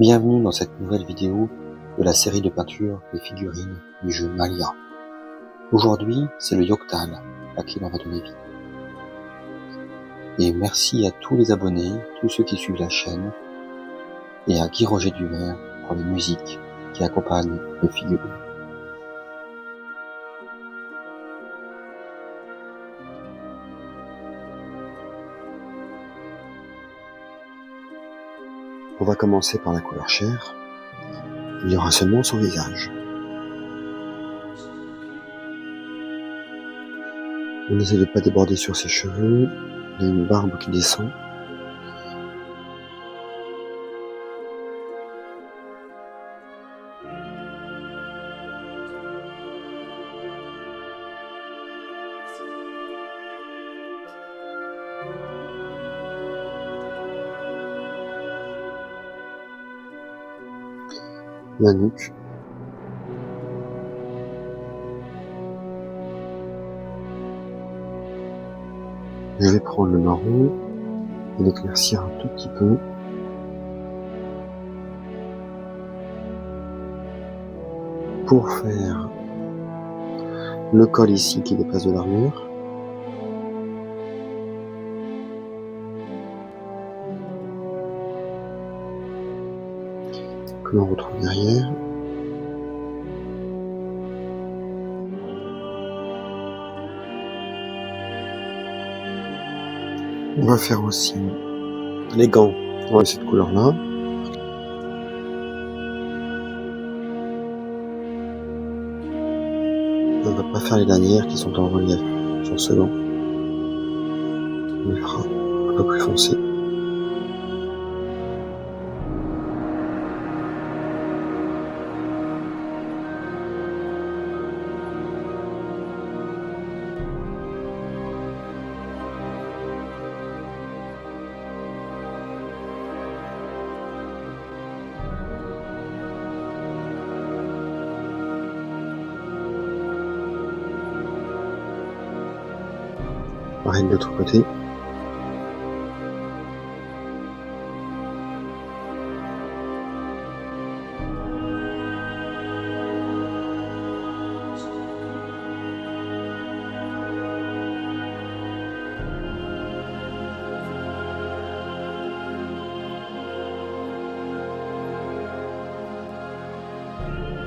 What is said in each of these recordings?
Bienvenue dans cette nouvelle vidéo de la série de peintures et figurines du jeu Malia. Aujourd'hui, c'est le Yoctal à qui l'on va donner vie. Et merci à tous les abonnés, tous ceux qui suivent la chaîne, et à Guy Roger Duver pour les musiques qui accompagnent les figurines. On va commencer par la couleur chair. Il y aura seulement son visage. On essaie de ne pas déborder sur ses cheveux. Il y a une barbe qui descend. La nuque. Je vais prendre le marron et l'éclaircir un tout petit peu. Pour faire le col ici qui dépasse de l'armure. Que l'on retrouve derrière. On va faire aussi les gants dans cette couleur-là. On va pas faire les lanières qui sont en relief sur ce gant. On les fera un peu plus foncé. Pareil de l'autre côté.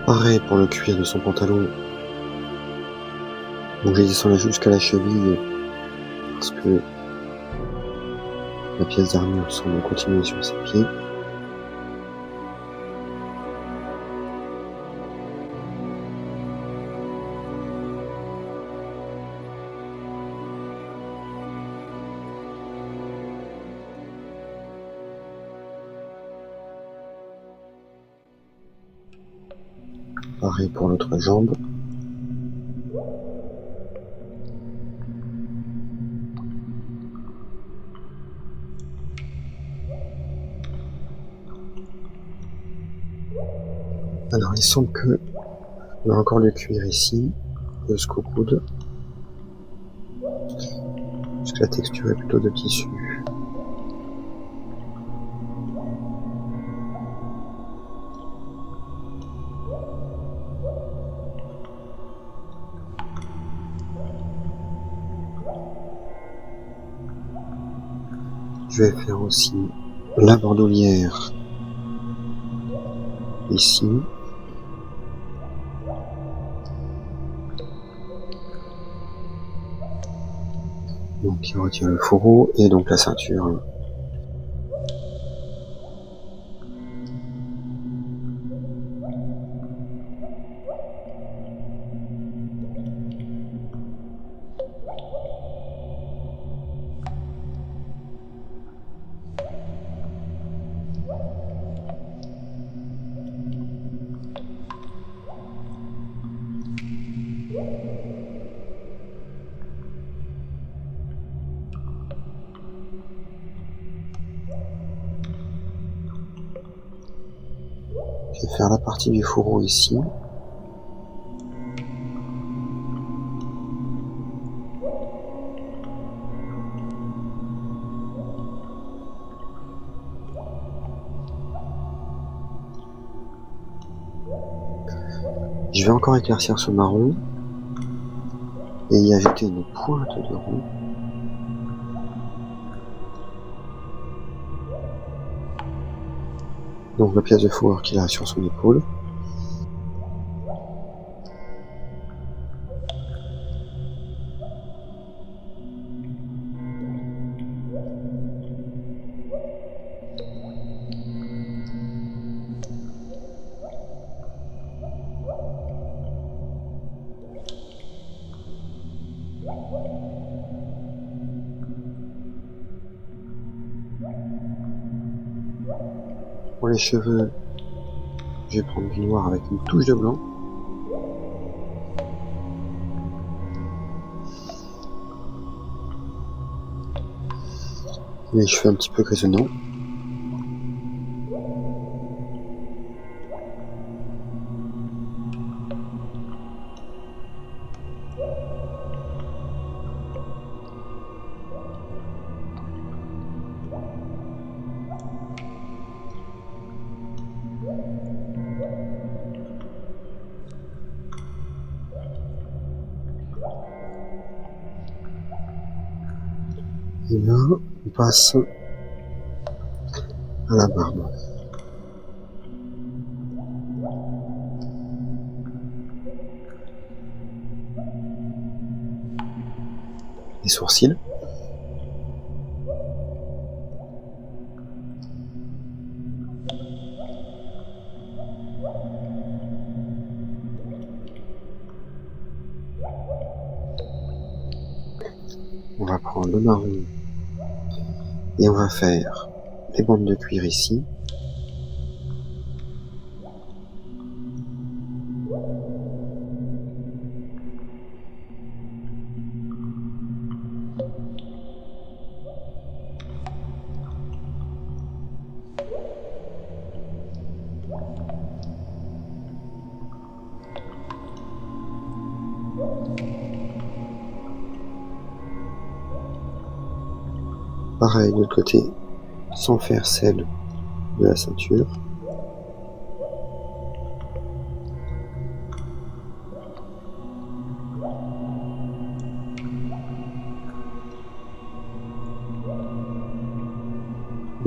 Pareil pour le cuir de son pantalon. Donc j'ai descendu jusqu'à la cheville parce que la pièce d'armure semble continuer sur ses pieds. Pareil pour l'autre jambe. Alors il semble que on a encore le cuir ici, jusqu'au coude. Parce que la texture est plutôt de tissu. Je vais faire aussi la bordelière ici. Donc il retire le fourreau et donc la ceinture. Je vais faire la partie du fourreau ici. Je vais encore éclaircir ce marron et y ajouter une pointe de roux. Donc la pièce de fourrure qu'il a sur son épaule. Pour les cheveux, je vais prendre du noir avec une touche de blanc. Les cheveux un petit peu grisonnants. Et là, on passe à la barbe. Les sourcils. On va prendre le marron et on va faire les bandes de cuir ici. Pareil de l'autre côté, sans faire celle de la ceinture.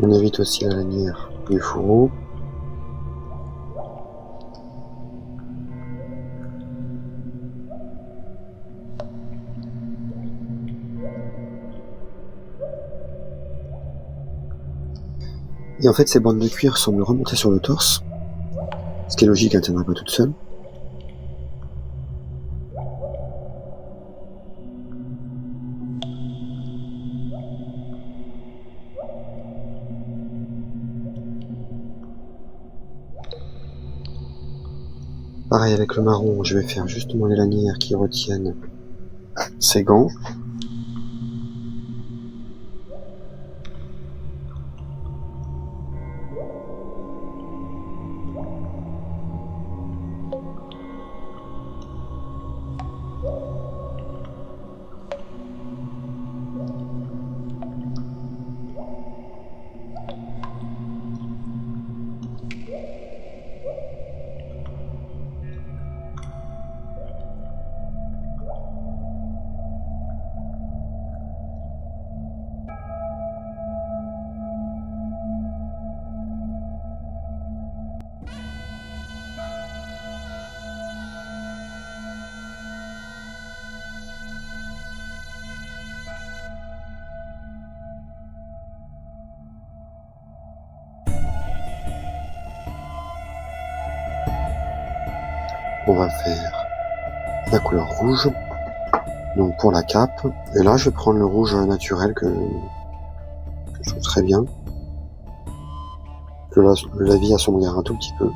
On évite aussi la lanière du fourreau. Et en fait, ces bandes de cuir semblent remonter sur le torse, ce qui est logique, elles ne tiendraient pas toutes seules. Pareil avec le marron, je vais faire justement les lanières qui retiennent ces gants. On va faire la couleur rouge, donc pour la cape. Et là, je vais prendre le rouge naturel que je trouve très bien, que la vie assombrir un tout petit peu.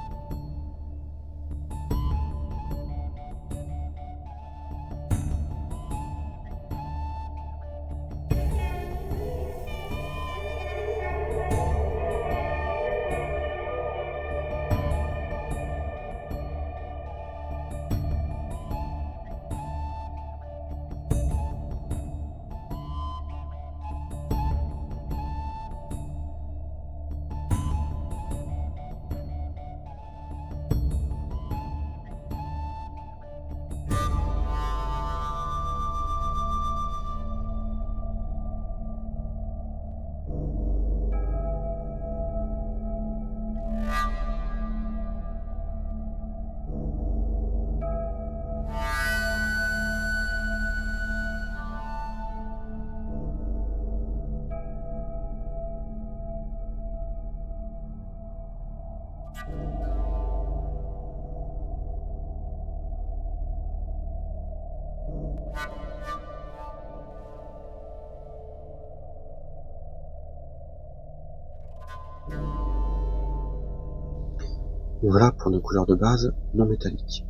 Voilà pour nos couleurs de base non métalliques.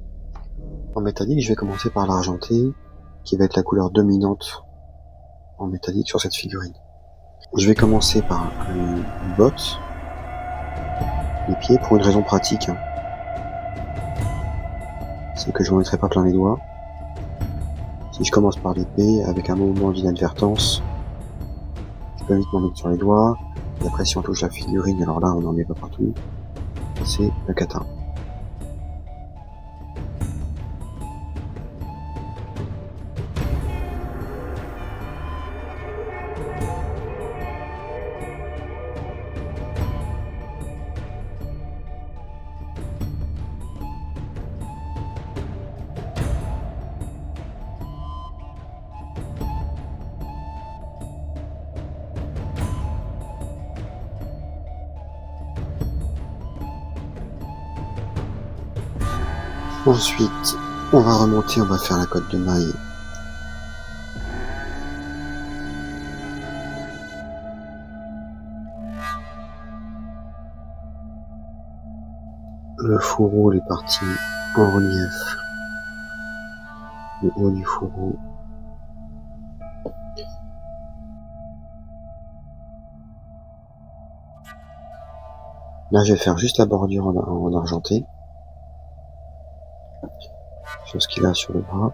En métallique, je vais commencer par l'argenté, qui va être la couleur dominante en métallique sur cette figurine. Je vais commencer par les bottes, les pieds, pour une raison pratique. C'est que je m'en mettrai pas plein les doigts. Si je commence par l'épée, avec un mouvement d'inadvertance, je peux vite m'en mettre sur les doigts. Et après, si on touche la figurine, alors là, on n'en met pas partout. C'est le kata. Ensuite, on va remonter, on va faire la cotte de maille. Le fourreau, les parties en relief. Le haut du fourreau. Là, je vais faire juste la bordure en argenté. Sur ce qu'il a sur le bras.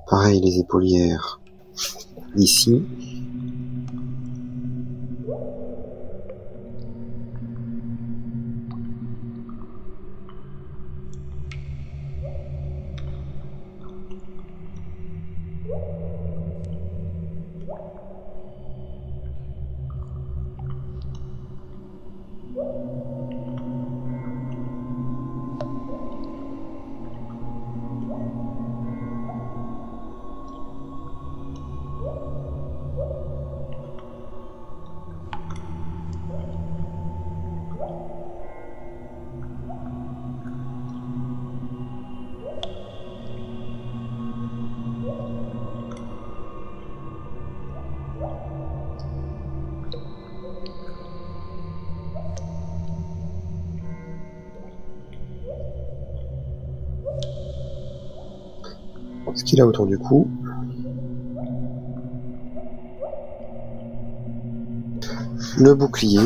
Pareil, les épaulières ici. Ce qu'il a autour du cou. Le bouclier.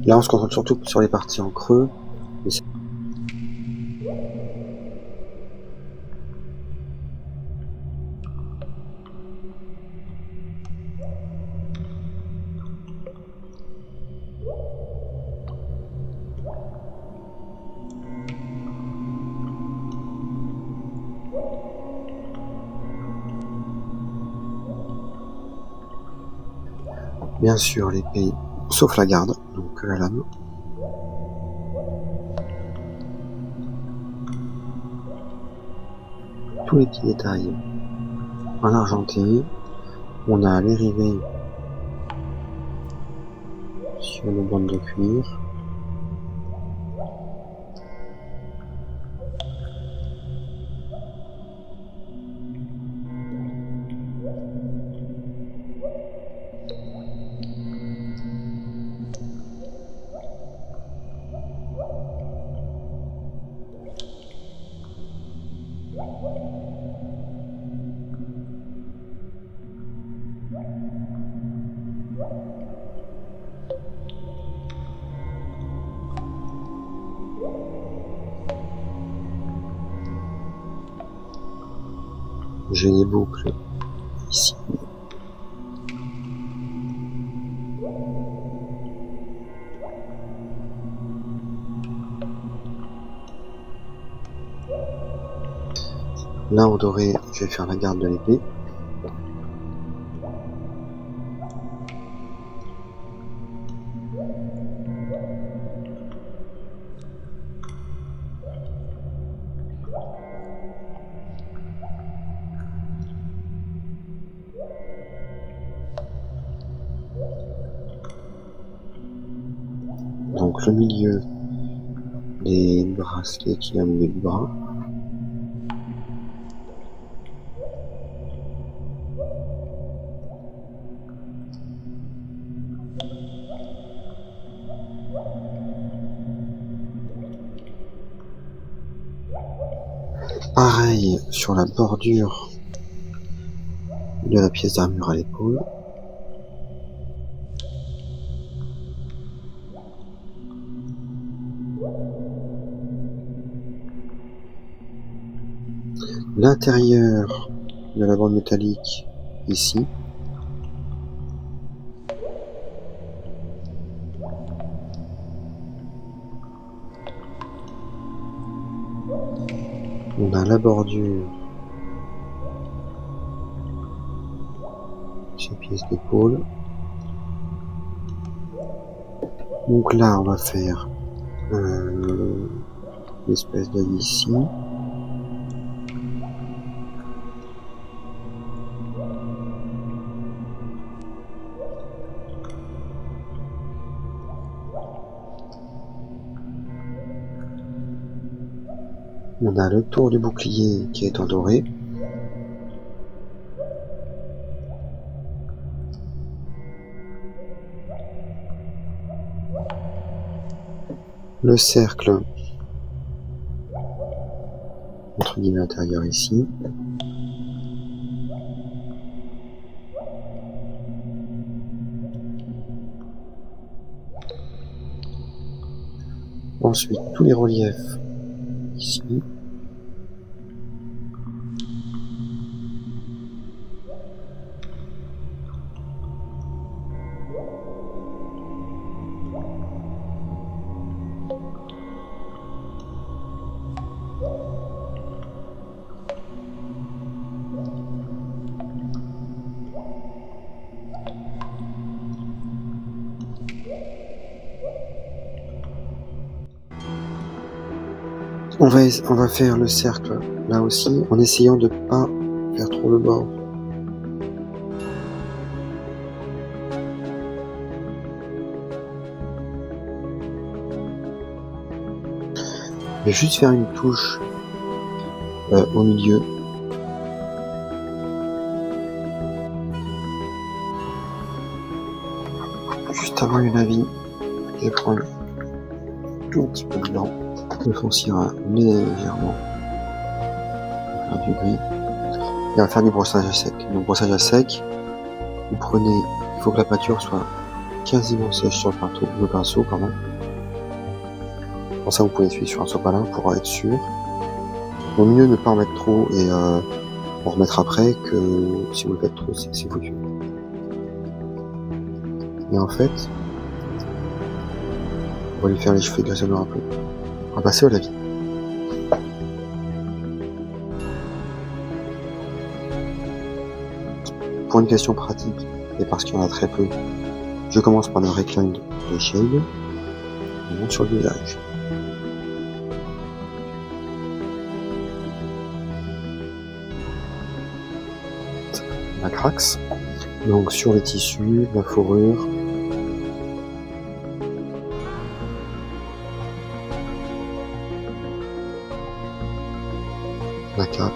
Là, on se concentre surtout sur les parties en creux. Bien sûr, l'épée, sauf la garde, donc la lame. Tous les petits détails en argenté. On a les rivets sur nos bandes de cuir. J'ai des boucles ici. Là en doré, je vais faire la garde de l'épée. Donc le milieu des bracelets qui est au milieu du bras. Pareil sur la bordure de la pièce d'armure à l'épaule. L'intérieur de la bande métallique ici. On a la bordure sur la pièce d'épaule. Donc là, on va faire l'espèce d'œil ici. On a le tour du bouclier qui est en doré. Le cercle entre guillemets intérieur ici. Ensuite, tous les reliefs ici. On va faire le cercle là aussi en essayant de pas faire trop le bord. Je vais juste faire une touche au milieu. Juste avant une avis, je vais prendre un tout petit peu de blanc. On foncira légèrement. On va faire du gris. Et on va faire du brossage à sec. Donc brossage à sec, vous prenez, il faut que la peinture soit quasiment sèche sur le pinceau, pardon. Pour ça, vous pouvez essuyer sur un sopalin pour être sûr. Au mieux ne pas en mettre trop et en remettre après, que si vous le faites trop, c'est foutu. Et en fait, on va lui faire les cheveux grisonnants un peu. On va passer au lavis. Pour une question pratique, et parce qu'il y en a très peu, je commence par le recline de shade et monte sur le visage. La craxe, donc sur les tissus, la fourrure, la cape,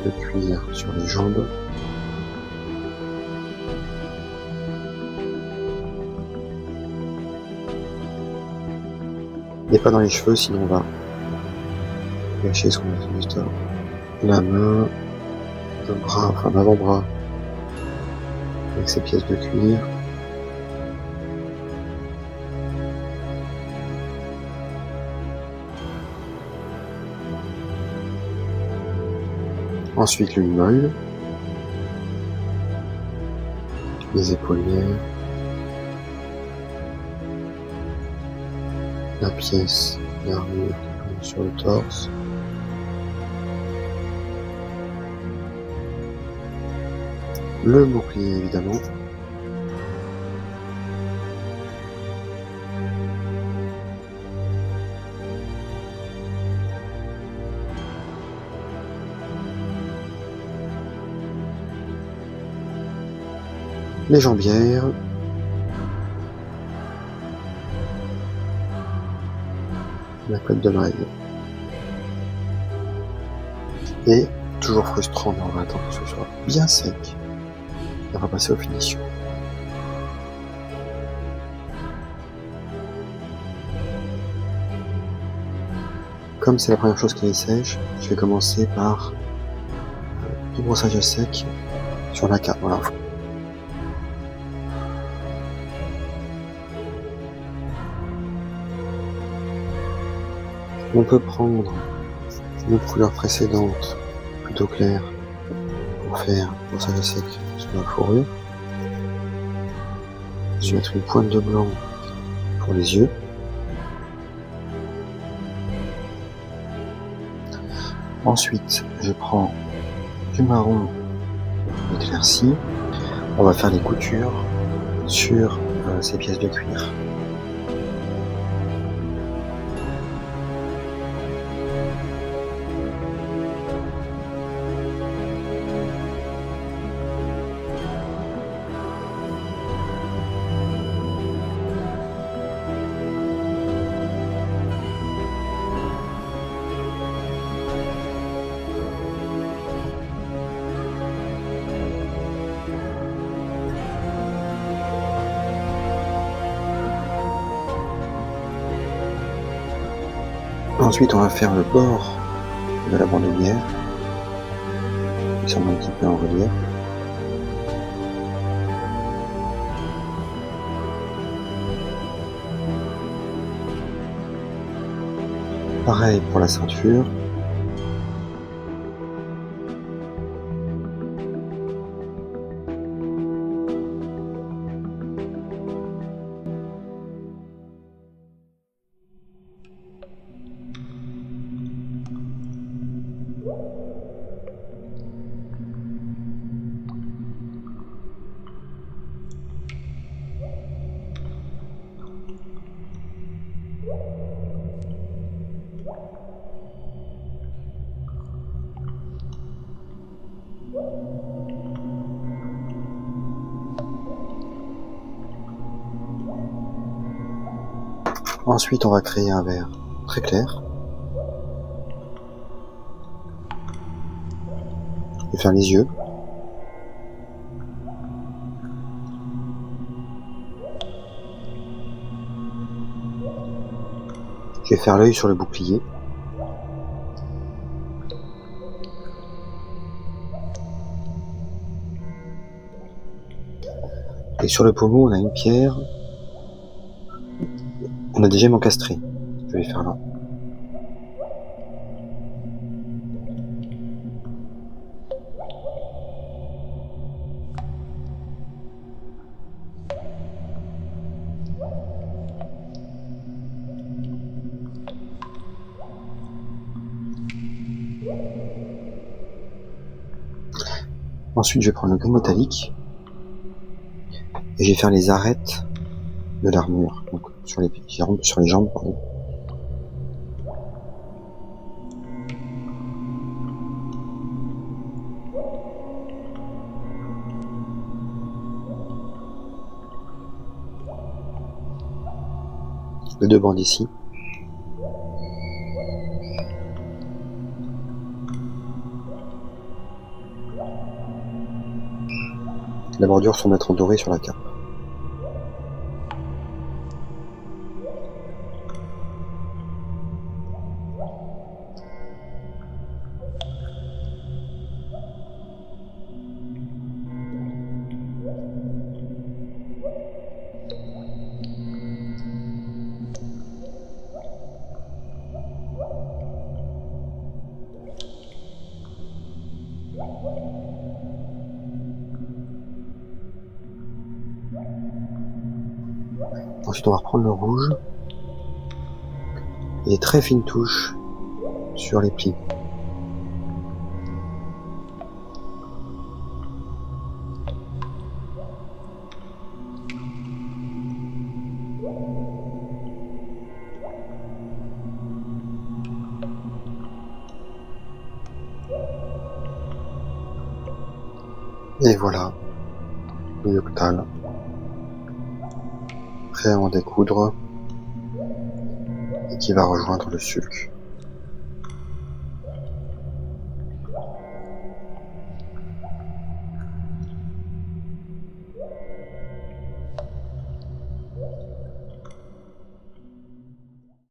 le cuir sur les jambes, et pas dans les cheveux, sinon on va gâcher ce qu'on a fait juste avant. La main, le bras, enfin l'avant-bras, avec ses pièces de cuir. Ensuite l'une molle, les épaulières, la pièce d'armure sur le torse. Le bouclier évidemment. Les jambières. La cotte de maille. Et, toujours frustrant, mais on va attendre que ce soit bien sec. Et on va passer aux finitions. Comme c'est la première chose qui est sèche, je vais commencer par du brossage à sec sur la cape. Voilà. On peut prendre une couleur précédente, plutôt claire, pour faire le brossage à sec sur la fourrure. Je vais mettre une pointe de blanc pour les yeux. Ensuite, je prends du marron éclairci. On va faire les coutures sur ces pièces de cuir. Ensuite, on va faire le bord de la bandoulière, qui semble un petit peu en relief. Pareil pour la ceinture. Ensuite, on va créer un vert très clair. Je vais faire les yeux. Je vais faire l'œil sur le bouclier. Et sur le pommeau, on a une pierre. On a des gemmes encastrées. Je vais les faire là. Ensuite, je vais prendre le gris métallique et je vais faire les arêtes de l'armure, donc sur les jambes, pardon. Les deux bandes ici. La bordure sont mettre en doré sur la cape. Ensuite, on va reprendre le rouge. et des très fines touches sur les plis. Et voilà, le Yoctal, prêt à en découdre et qui va rejoindre le sulk.